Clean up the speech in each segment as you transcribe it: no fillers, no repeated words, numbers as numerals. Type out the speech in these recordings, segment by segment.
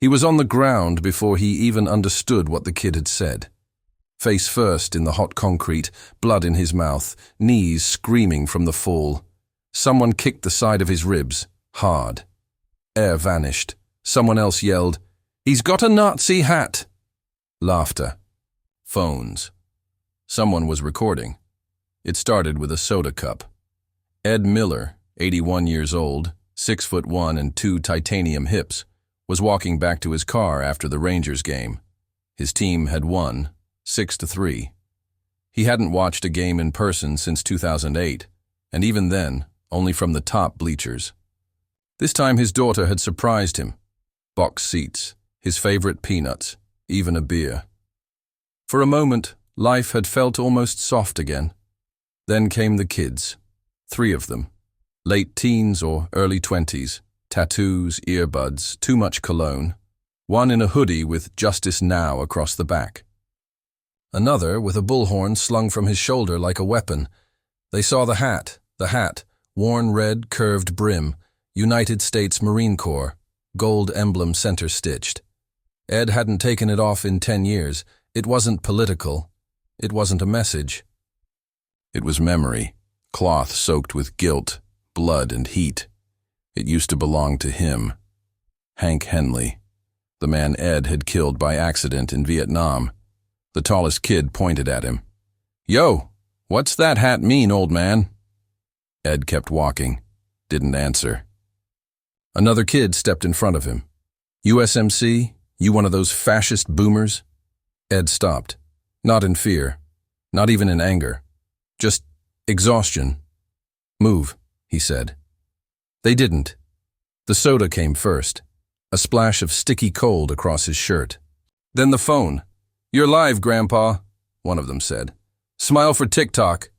He was on the ground before he even understood what the kid had said. Face first in the hot concrete, blood in his mouth, knees screaming from the fall. Someone kicked the side of his ribs, hard. Air vanished. Someone else yelled, "He's got a Nazi hat!" Laughter. Phones. Someone was recording. It started with a soda cup. Ed Miller, 81 years old, 6'1" and 2 titanium hips, was walking back to his car after the Rangers game. His team had won, 6-3. He hadn't watched a game in person since 2008, and even then, only from the top bleachers. This time his daughter had surprised him. Box seats, his favorite peanuts, even a beer. For a moment, life had felt almost soft again. Then came the kids, 3 of them, late teens or early 20s, tattoos, earbuds, too much cologne, one in a hoodie with "Justice Now" across the back. Another with a bullhorn slung from his shoulder like a weapon. They saw the hat, worn red curved brim, United States Marine Corps, gold emblem center stitched. Ed hadn't taken it off in 10 years. It wasn't political. It wasn't a message. It was memory, cloth soaked with guilt, blood and heat. It used to belong to him. Hank Henley, the man Ed had killed by accident in Vietnam. The tallest kid pointed at him. "Yo, what's that hat mean, old man?" Ed kept walking, didn't answer. Another kid stepped in front of him. "USMC, you one of those fascist boomers?" Ed stopped, not in fear, not even in anger, just exhaustion. "Move," he said. They didn't. The soda came first, a splash of sticky cold across his shirt. Then the phone. "You're live, Grandpa," one of them said. "Smile for TikTok."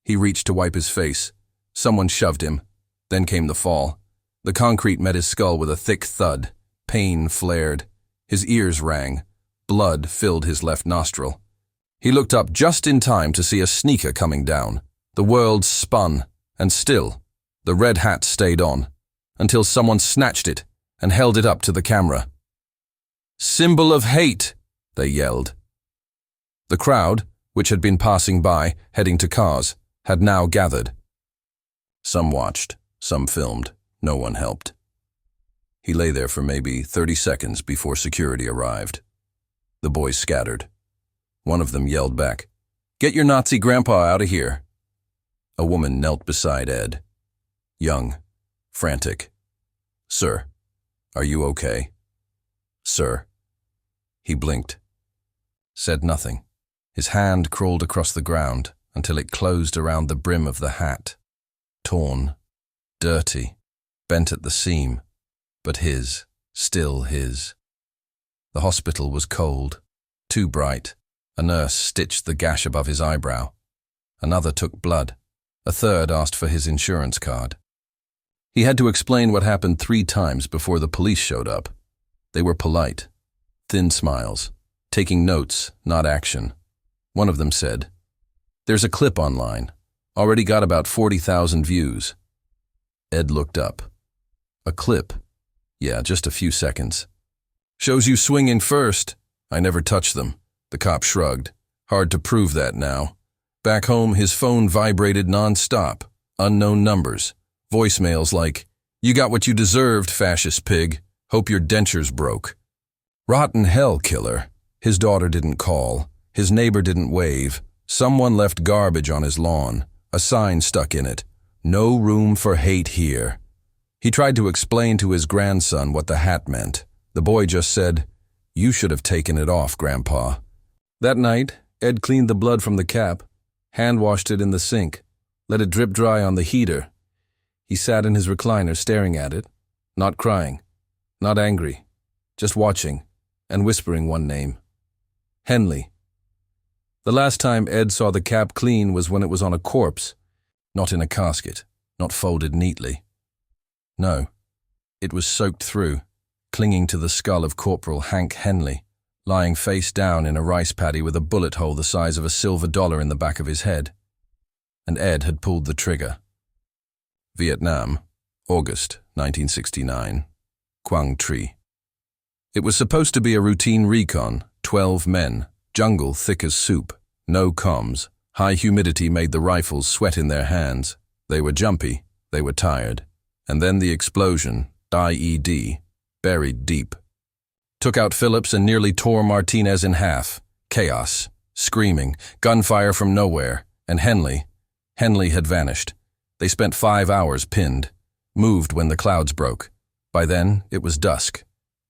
He reached to wipe his face. Someone shoved him. Then came the fall. The concrete met his skull with a thick thud. Pain flared. His ears rang. Blood filled his left nostril. He looked up just in time to see a sneaker coming down. The world spun, and still, the red hat stayed on, until someone snatched it and held it up to the camera. "Symbol of hate," they yelled. The crowd, which had been passing by, heading to cars, had now gathered. Some watched, some filmed, no one helped. He lay there for maybe 30 seconds before security arrived. The boys scattered. One of them yelled back, "Get your Nazi grandpa out of here." A woman knelt beside Ed. Young, frantic. "Sir, are you okay?" "Sir." He blinked. Said nothing. His hand crawled across the ground until it closed around the brim of the hat. Torn, dirty, bent at the seam, but his, still his. The hospital was cold, too bright. A nurse stitched the gash above his eyebrow. Another took blood. A third asked for his insurance card. He had to explain what happened 3 times before the police showed up. They were polite, thin smiles, taking notes, not action. One of them said, "There's a clip online. Already got about 40,000 views." Ed looked up. A clip? Yeah, just a few seconds. "Shows you swinging first." "I never touched them." The cop shrugged. Hard to prove that now. Back home, his phone vibrated non-stop. Unknown numbers. Voicemails like, "You got what you deserved, fascist pig. Hope your dentures broke." Rotten hell, killer. His daughter didn't call. His neighbor didn't wave. Someone left garbage on his lawn. A sign stuck in it. "No room for hate here." He tried to explain to his grandson what the hat meant. The boy just said, "You should have taken it off, Grandpa." That night, Ed cleaned the blood from the cap, hand-washed it in the sink, let it drip dry on the heater. He sat in his recliner staring at it, not crying, not angry, just watching and whispering one name. Henley. The last time Ed saw the cap clean was when it was on a corpse, not in a casket, not folded neatly. No, it was soaked through, clinging to the skull of Corporal Hank Henley, lying face down in a rice paddy with a bullet hole the size of a silver dollar in the back of his head. And Ed had pulled the trigger. Vietnam, August 1969, Quang Tri. It was supposed to be a routine recon, 12 men, jungle thick as soup, no comms. High humidity made the rifles sweat in their hands. They were jumpy, they were tired. And then the explosion, IED, buried deep. Took out Phillips and nearly tore Martinez in half. Chaos, screaming, gunfire from nowhere, and Henley had vanished. They spent 5 hours pinned, moved when the clouds broke. By then, it was dusk,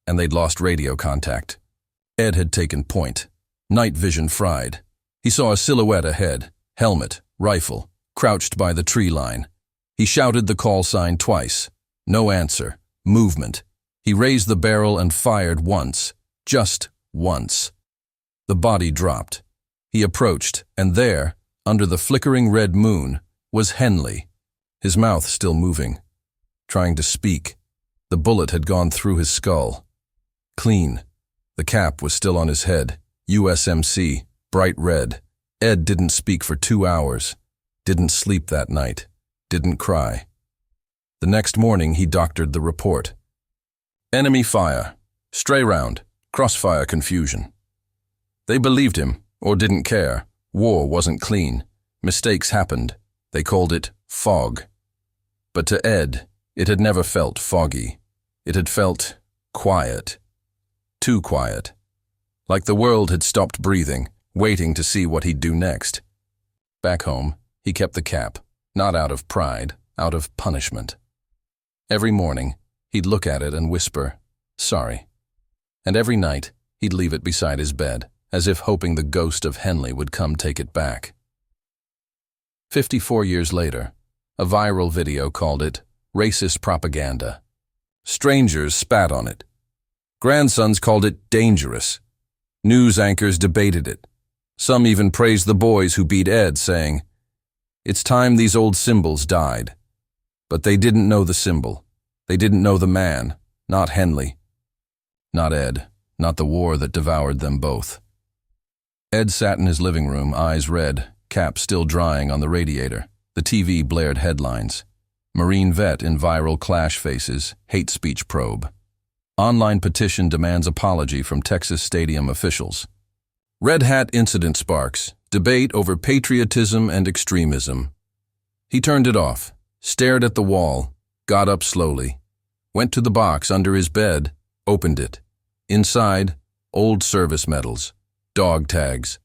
and they'd lost radio contact. Ed had taken point. Night vision fried. He saw a silhouette ahead, helmet, rifle, crouched by the tree line. He shouted the call sign twice. No answer. Movement. He raised the barrel and fired once. Just once. The body dropped. He approached, and there, under the flickering red moon, was Henley, his mouth still moving, trying to speak. The bullet had gone through his skull. Clean. The cap was still on his head. USMC, bright red. Ed didn't speak for 2 hours. Didn't sleep that night. Didn't cry. The next morning he doctored the report. Enemy fire. Stray round. Crossfire confusion. They believed him, or didn't care. War wasn't clean. Mistakes happened. They called it fog. But to Ed, it had never felt foggy. It had felt quiet. Too quiet. Like the world had stopped breathing, waiting to see what he'd do next. Back home, he kept the cap, not out of pride, out of punishment. Every morning, he'd look at it and whisper, "Sorry." And every night, he'd leave it beside his bed, as if hoping the ghost of Henley would come take it back. 54 years later, a viral video called it racist propaganda. Strangers spat on it. Grandsons called it dangerous. News anchors debated it. Some even praised the boys who beat Ed, saying, "It's time these old symbols died." But they didn't know the symbol. They didn't know the man, not Henley. Not Ed, not the war that devoured them both. Ed sat in his living room, eyes red, cap still drying on the radiator. The TV blared headlines. Marine vet in viral clash faces, hate speech probe. Online petition demands apology from Texas stadium officials. Red Hat incident sparks, debate over patriotism and extremism. He turned it off, stared at the wall, got up slowly, went to the box under his bed, opened it. Inside, old service medals, dog tags.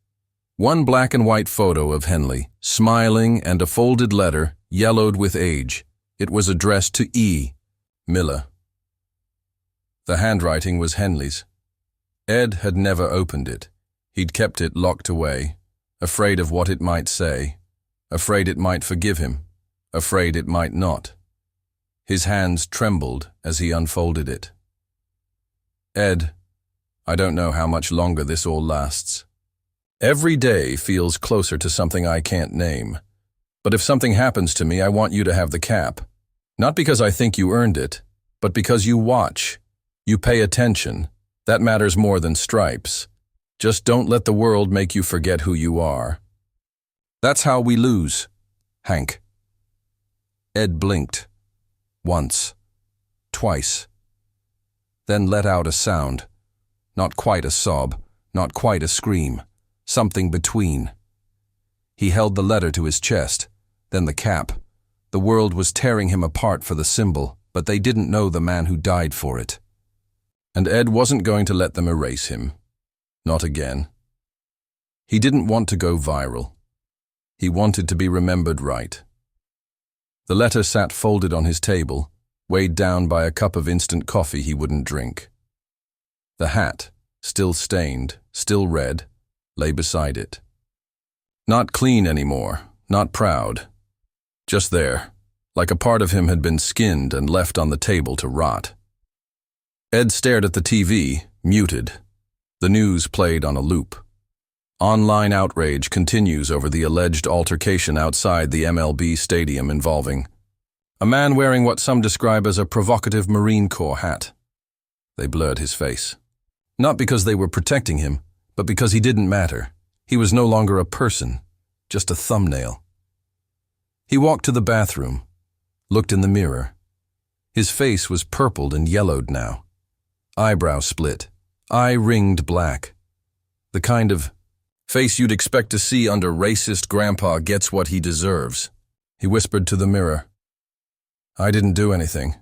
One black and white photo of Henley, smiling, and a folded letter, yellowed with age. It was addressed to E. Miller. The handwriting was Henley's. Ed had never opened it. He'd kept it locked away, afraid of what it might say, afraid it might forgive him, afraid it might not. His hands trembled as he unfolded it. "Ed, I don't know how much longer this all lasts. Every day feels closer to something I can't name. But if something happens to me, I want you to have the cap. Not because I think you earned it, but because you watch. You pay attention. That matters more than stripes. Just don't let the world make you forget who you are. That's how we lose, Hank." Ed blinked. Once. Twice. Then let out a sound. Not quite a sob, not quite a scream. Something between. He held the letter to his chest, then the cap. The world was tearing him apart for the symbol, but they didn't know the man who died for it. And Ed wasn't going to let them erase him. Not again. He didn't want to go viral. He wanted to be remembered right. The letter sat folded on his table, weighed down by a cup of instant coffee he wouldn't drink. The hat, still stained, still red, lay beside it. Not clean anymore, not proud. Just there, like a part of him had been skinned and left on the table to rot. Ed stared at the TV, muted. The news played on a loop. Online outrage continues over the alleged altercation outside the MLB stadium involving a man wearing what some describe as a provocative Marine Corps hat. They blurred his face. Not because they were protecting him, but because he didn't matter. He was no longer a person, just a thumbnail. He walked to the bathroom, looked in the mirror. His face was purpled and yellowed now. eyebrow split, eye ringed black. The kind of face you'd expect to see under racist grandpa gets what he deserves. He whispered to the mirror. I didn't do anything,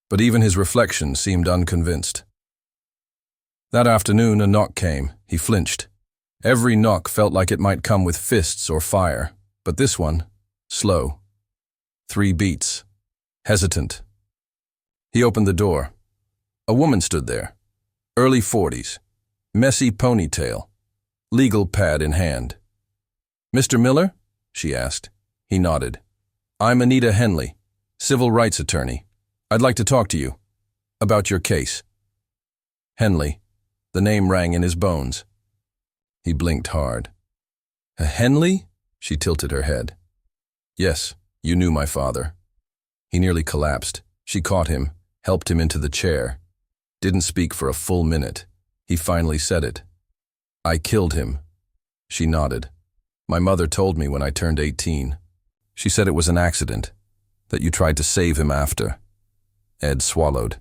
but even his reflection seemed unconvinced. That afternoon, a knock came. He flinched. Every knock felt like it might come with fists or fire, but this one, slow. 3 beats. Hesitant. He opened the door. A woman stood there. Early 40s. Messy ponytail. Legal pad in hand. Mr. Miller? She asked. He nodded. I'm Anita Henley, civil rights attorney. I'd like to talk to you. About your case. Henley. The name rang in his bones. He blinked hard. A Henley? She tilted her head. Yes, you knew my father. He nearly collapsed. She caught him, helped him into the chair. Didn't speak for a full minute. He finally said it. I killed him. She nodded. My mother told me when I turned 18. She said it was an accident, that you tried to save him after. Ed swallowed.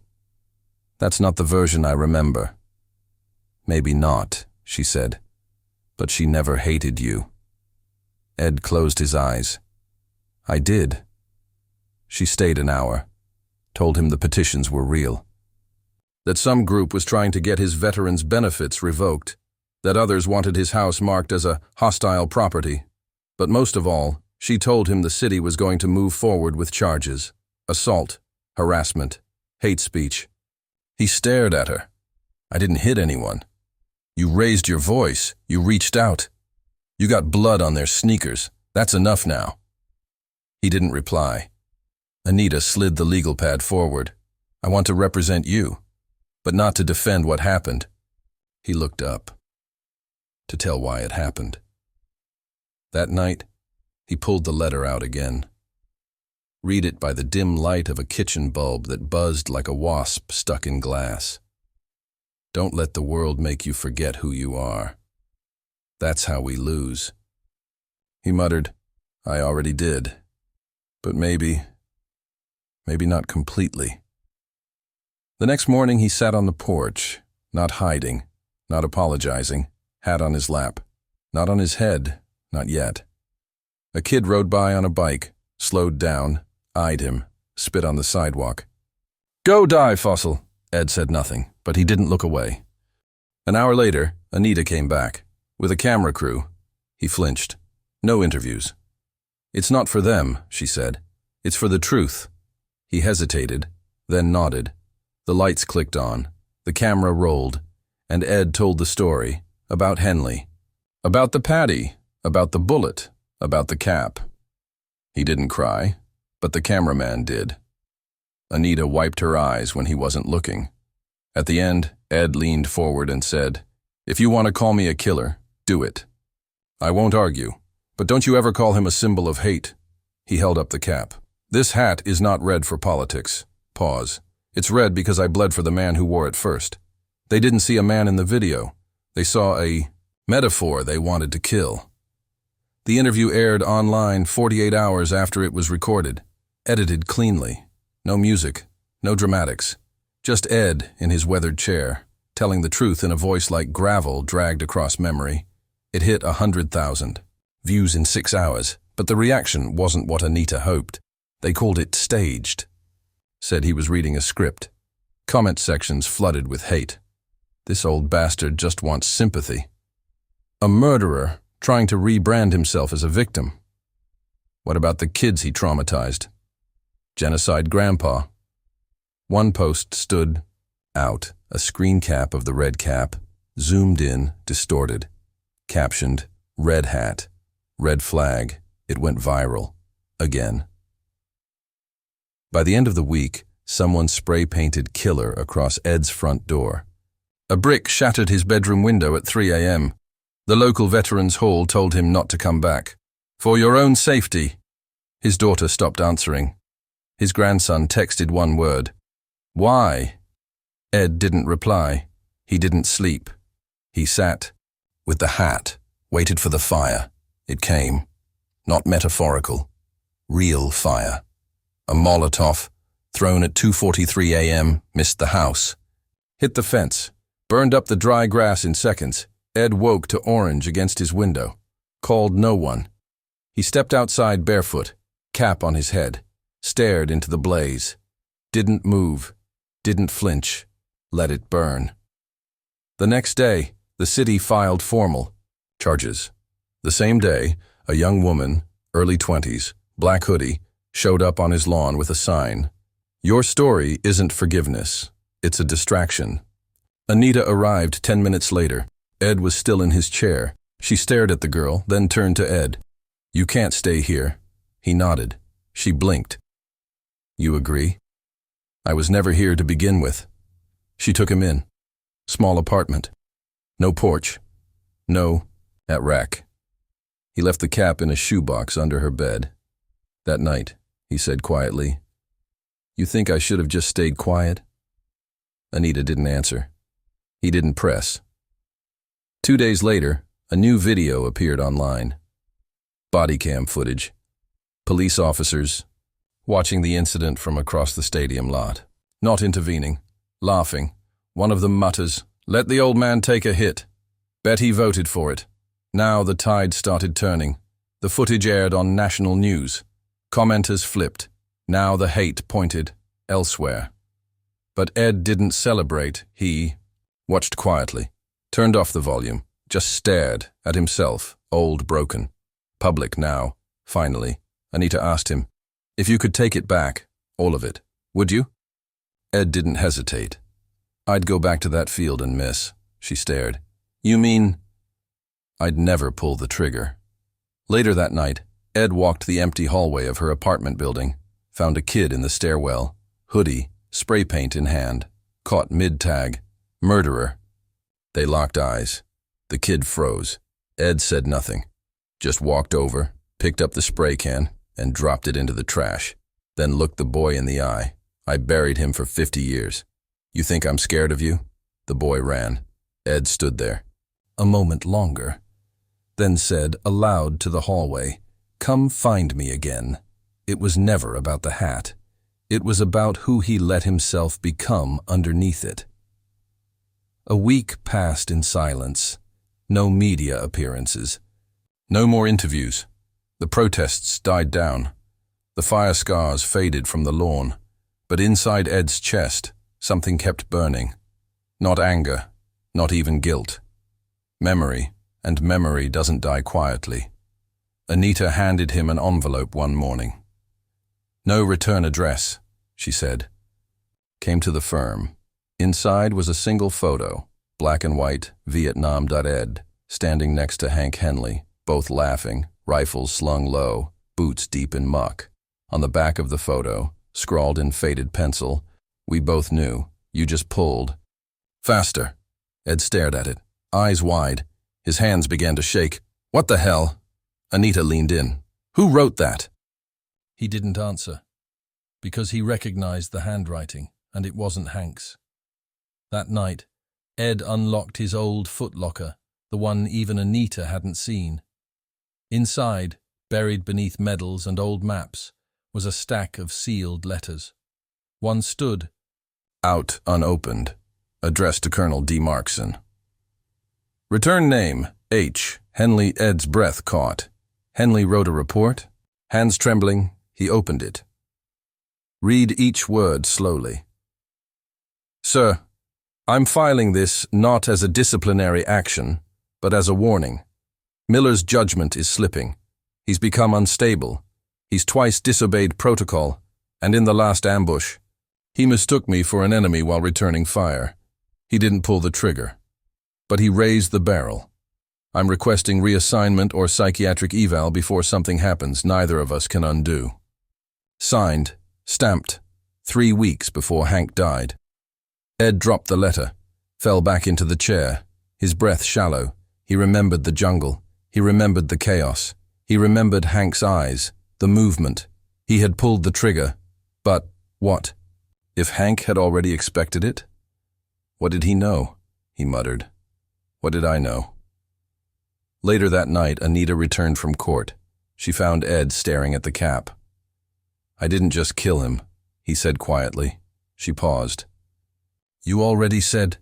That's not the version I remember. Maybe not, she said, but she never hated you. Ed closed his eyes. I did. She stayed an hour, told him the petitions were real. That some group was trying to get his veterans' benefits revoked, that others wanted his house marked as a hostile property. But most of all, she told him the city was going to move forward with charges: assault, harassment, hate speech. He stared at her. I didn't hit anyone. You raised your voice. You reached out. You got blood on their sneakers. That's enough now. He didn't reply. Anita slid the legal pad forward. I want to represent you, but not to defend what happened. He looked up. To tell why it happened. That night, he pulled the letter out again. Read it by the dim light of a kitchen bulb that buzzed like a wasp stuck in glass. Don't let the world make you forget who you are. That's how we lose. He muttered, I already did. But maybe not completely. The next morning he sat on the porch, not hiding, not apologizing, hat on his lap, not on his head, not yet. A kid rode by on a bike, slowed down, eyed him, spit on the sidewalk. Go die, fossil. Ed said nothing, but he didn't look away. An hour later, Anita came back. With a camera crew. He flinched. No interviews. It's not for them, she said. It's for the truth. He hesitated, then nodded. The lights clicked on. The camera rolled, and Ed told the story about Henley. About the patty, about the bullet, about the cap. He didn't cry, but the cameraman did. Anita wiped her eyes when he wasn't looking. At the end, Ed leaned forward and said, If you want to call me a killer, do it. I won't argue, but don't you ever call him a symbol of hate. He held up the cap. This hat is not red for politics. Pause. It's red because I bled for the man who wore it first. They didn't see a man in the video. They saw a metaphor they wanted to kill. The interview aired online 48 hours after it was recorded, edited cleanly. No music, no dramatics. Just Ed in his weathered chair, telling the truth in a voice like gravel dragged across memory. It hit 100,000 views in 6 hours, but the reaction wasn't what Anita hoped. They called it staged. Said he was reading a script. Comment sections flooded with hate. This old bastard just wants sympathy. A murderer trying to rebrand himself as a victim. What about the kids he traumatized? Genocide grandpa. One post stood out, a screen cap of the red cap, zoomed in, distorted. Captioned, red hat, red flag. It went viral. Again. By the end of the week, someone spray-painted killer across Ed's front door. A brick shattered his bedroom window at 3 a.m. The local veterans hall told him not to come back. For your own safety. His daughter stopped answering. His grandson texted one word. Why? Ed didn't reply. He didn't sleep. He sat with the hat, waited for the fire. It came. Not metaphorical. Real fire. A Molotov, thrown at 2:43 a.m., missed the house. Hit the fence. Burned up the dry grass in seconds. Ed woke to orange against his window. Called no one. He stepped outside barefoot, cap on his head, stared into the blaze. Didn't move. Didn't flinch. Let it burn. The next day, the city filed formal charges. The same day, a young woman, early 20s, black hoodie, showed up on his lawn with a sign. Your story isn't forgiveness. It's a distraction. Anita arrived 10 minutes later. Ed was still in his chair. She stared at the girl, then turned to Ed. You can't stay here. He nodded. She blinked. You agree? I was never here to begin with. She took him in. Small apartment. No porch. No, at rack. He left the cap in a shoebox under her bed. That night, he said quietly, You think I should have just stayed quiet? Anita didn't answer. He didn't press. 2 days later, a new video appeared online. Body cam footage. Police officers watching the incident from across the stadium lot. Not intervening. Laughing. One of them mutters, Let the old man take a hit. Bet he voted for it. Now the tide started turning. The footage aired on national news. Commenters flipped. Now the hate pointed elsewhere. But Ed didn't celebrate. He watched quietly, turned off the volume, just stared at himself, old, broken. Public now, finally. Anita asked him, If you could take it back, all of it, would you? Ed didn't hesitate. I'd go back to that field and miss. She stared. You mean? I'd never pull the trigger. Later that night, Ed walked the empty hallway of her apartment building, found a kid in the stairwell, hoodie, spray paint in hand, caught mid-tag, murderer. They locked eyes. The kid froze. Ed said nothing, just walked over, picked up the spray can, and dropped it into the trash, then looked the boy in the eye. I buried him for 50 years. You think I'm scared of you? The boy ran. Ed stood there. A moment longer, then said aloud to the hallway, Come find me again. It was never about the hat. It was about who he let himself become underneath it. A week passed in silence. No media appearances. No more interviews. The protests died down. The fire scars faded from the lawn. But inside Ed's chest, something kept burning. Not anger, not even guilt. Memory, and memory doesn't die quietly. Anita handed him an envelope one morning. No return address, she said. Came to the firm. Inside was a single photo, black and white, Vietnam.Ed, standing next to Hank Henley, both laughing, rifles slung low, boots deep in muck. On the back of the photo, scrawled in faded pencil, We both knew. You just pulled. Faster. Ed stared at it, eyes wide. His hands began to shake. What the hell? Anita leaned in. Who wrote that? He didn't answer, because he recognized the handwriting, and it wasn't Hank's. That night, Ed unlocked his old footlocker, the one even Anita hadn't seen. Inside, buried beneath medals and old maps, was a stack of sealed letters. One stood, out unopened, addressed to Colonel D. Markson. Return name, H. Henley. Ed's breath caught. Henley wrote a report. Hands trembling, he opened it. Read each word slowly. Sir, I'm filing this not as a disciplinary action, but as a warning. Miller's judgment is slipping. He's become unstable. He's twice disobeyed protocol, and in the last ambush, he mistook me for an enemy while returning fire. He didn't pull the trigger, but he raised the barrel. I'm requesting reassignment or psychiatric eval before something happens neither of us can undo. Signed, stamped, 3 weeks before Hank died. Ed dropped the letter, fell back into the chair, his breath shallow. He remembered the jungle. He remembered the chaos. He remembered Hank's eyes, the movement. He had pulled the trigger. But what? If Hank had already expected it? What did he know? He muttered. What did I know? Later that night, Anita returned from court. She found Ed staring at the cap. I didn't just kill him, he said quietly. She paused. You already said?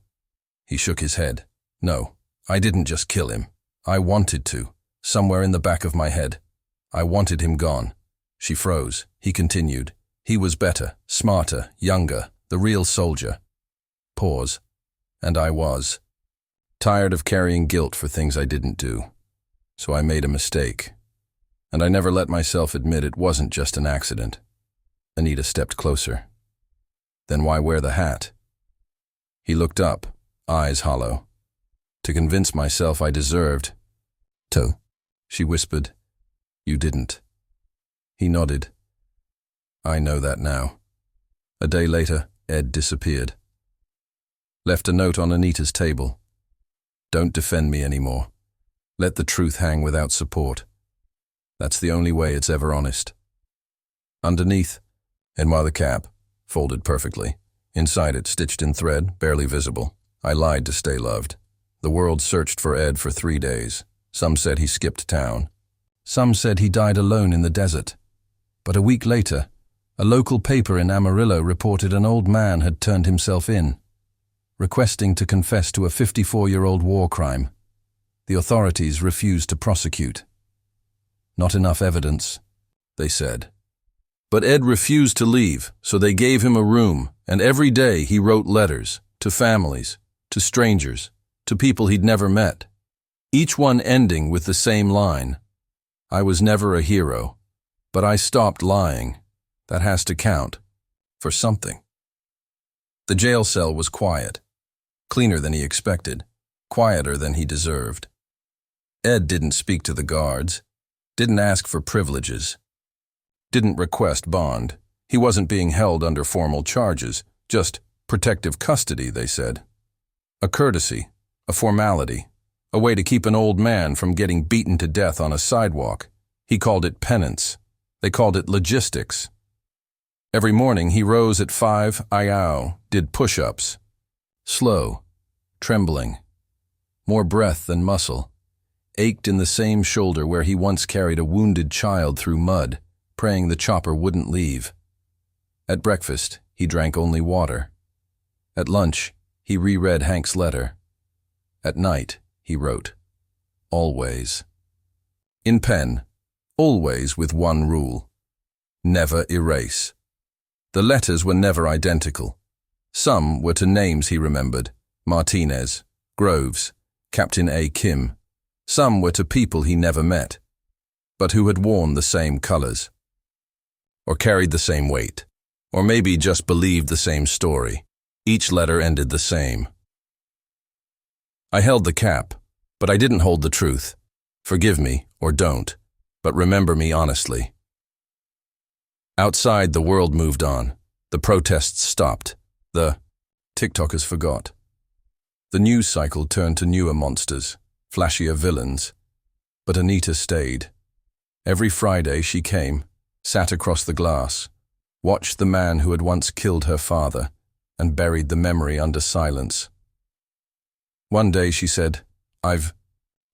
He shook his head. No, I didn't just kill him. I wanted to, somewhere in the back of my head. I wanted him gone. She froze. He continued. He was better, smarter, younger, the real soldier. Pause. And I was. Tired of carrying guilt for things I didn't do. So I made a mistake. And I never let myself admit it wasn't just an accident. Anita stepped closer. Then why wear the hat? He looked up, eyes hollow. To convince myself I deserved to, she whispered. You didn't. He nodded. I know that now. A day later, Ed disappeared. Left a note on Anita's table. Don't defend me anymore. Let the truth hang without support. That's the only way it's ever honest. Underneath, the cap, folded perfectly. Inside it, stitched in thread, barely visible. I lied to stay loved. The world searched for Ed for 3 days. Some said he skipped town. Some said he died alone in the desert. But a week later, a local paper in Amarillo reported an old man had turned himself in, requesting to confess to a 54-year-old war crime. The authorities refused to prosecute. Not enough evidence, they said. But Ed refused to leave, so they gave him a room, and every day he wrote letters to families, to strangers, to people he'd never met. Each one ending with the same line. I was never a hero, but I stopped lying. That has to count for something. The jail cell was quiet, cleaner than he expected, quieter than he deserved. Ed didn't speak to the guards, didn't ask for privileges, didn't request bond. He wasn't being held under formal charges, just protective custody, they said. A courtesy, a formality, a way to keep an old man from getting beaten to death on a sidewalk. He called it penance. They called it logistics. Every morning he rose at 5 a.m., did push-ups. Slow, trembling, more breath than muscle. Ached in the same shoulder where he once carried a wounded child through mud, praying the chopper wouldn't leave. At breakfast, he drank only water. At lunch, he reread Hank's letter. At night, he wrote, always. In pen, always with one rule. Never erase. The letters were never identical. Some were to names he remembered, Martinez, Groves, Captain A. Kim. Some were to people he never met, but who had worn the same colors, or carried the same weight, or maybe just believed the same story. Each letter ended the same. I held the cap, but I didn't hold the truth. Forgive me, or don't, but remember me honestly. Outside, the world moved on. The protests stopped. The TikTokers forgot. The news cycle turned to newer monsters, flashier villains. But Anita stayed. Every Friday she came, sat across the glass, watched the man who had once killed her father, and buried the memory under silence. One day she said, I've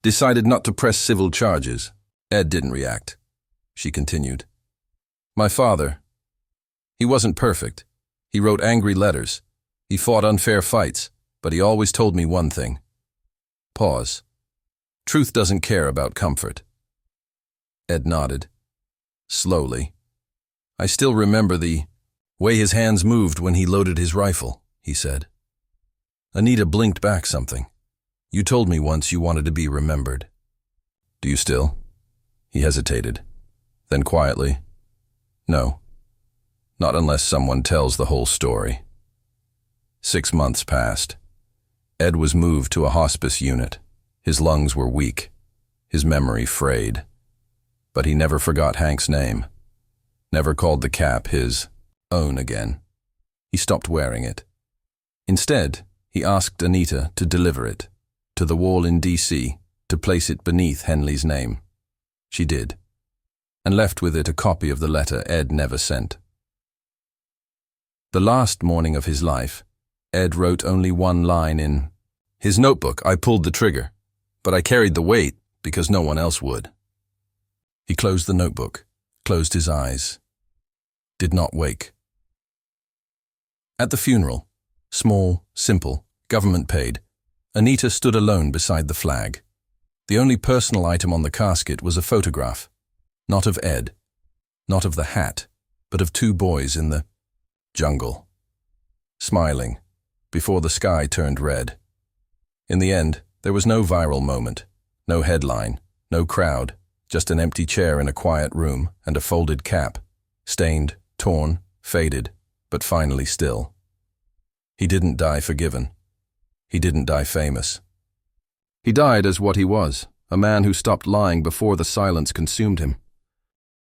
decided not to press civil charges. Ed didn't react. She continued. My father, he wasn't perfect. He wrote angry letters. He fought unfair fights, but he always told me one thing. Pause. Truth doesn't care about comfort. Ed nodded. Slowly. I still remember the way his hands moved when he loaded his rifle, he said. Anita blinked back something. You told me once you wanted to be remembered. Do you still? He hesitated. Then quietly, no. Not unless someone tells the whole story. 6 months passed. Ed was moved to a hospice unit. His lungs were weak, his memory frayed. But he never forgot Hank's name, never called the cap his own again. He stopped wearing it. Instead, he asked Anita to deliver it to the wall in D.C., to place it beneath Henley's name. She did, and left with it a copy of the letter Ed never sent. The last morning of his life, Ed wrote only one line in his notebook. I pulled the trigger, but I carried the weight because no one else would. He closed the notebook, closed his eyes, did not wake. At the funeral, Small, simple, government-paid. Anita stood alone beside the flag. The only personal item on the casket was a photograph. Not of Ed, not of the hat, but of two boys in the jungle, smiling, before the sky turned red. In the end, there was no viral moment, no headline, no crowd, just an empty chair in a quiet room and a folded cap, stained, torn, faded, but finally still. He didn't die forgiven. He didn't die famous. He died as what he was, a man who stopped lying before the silence consumed him.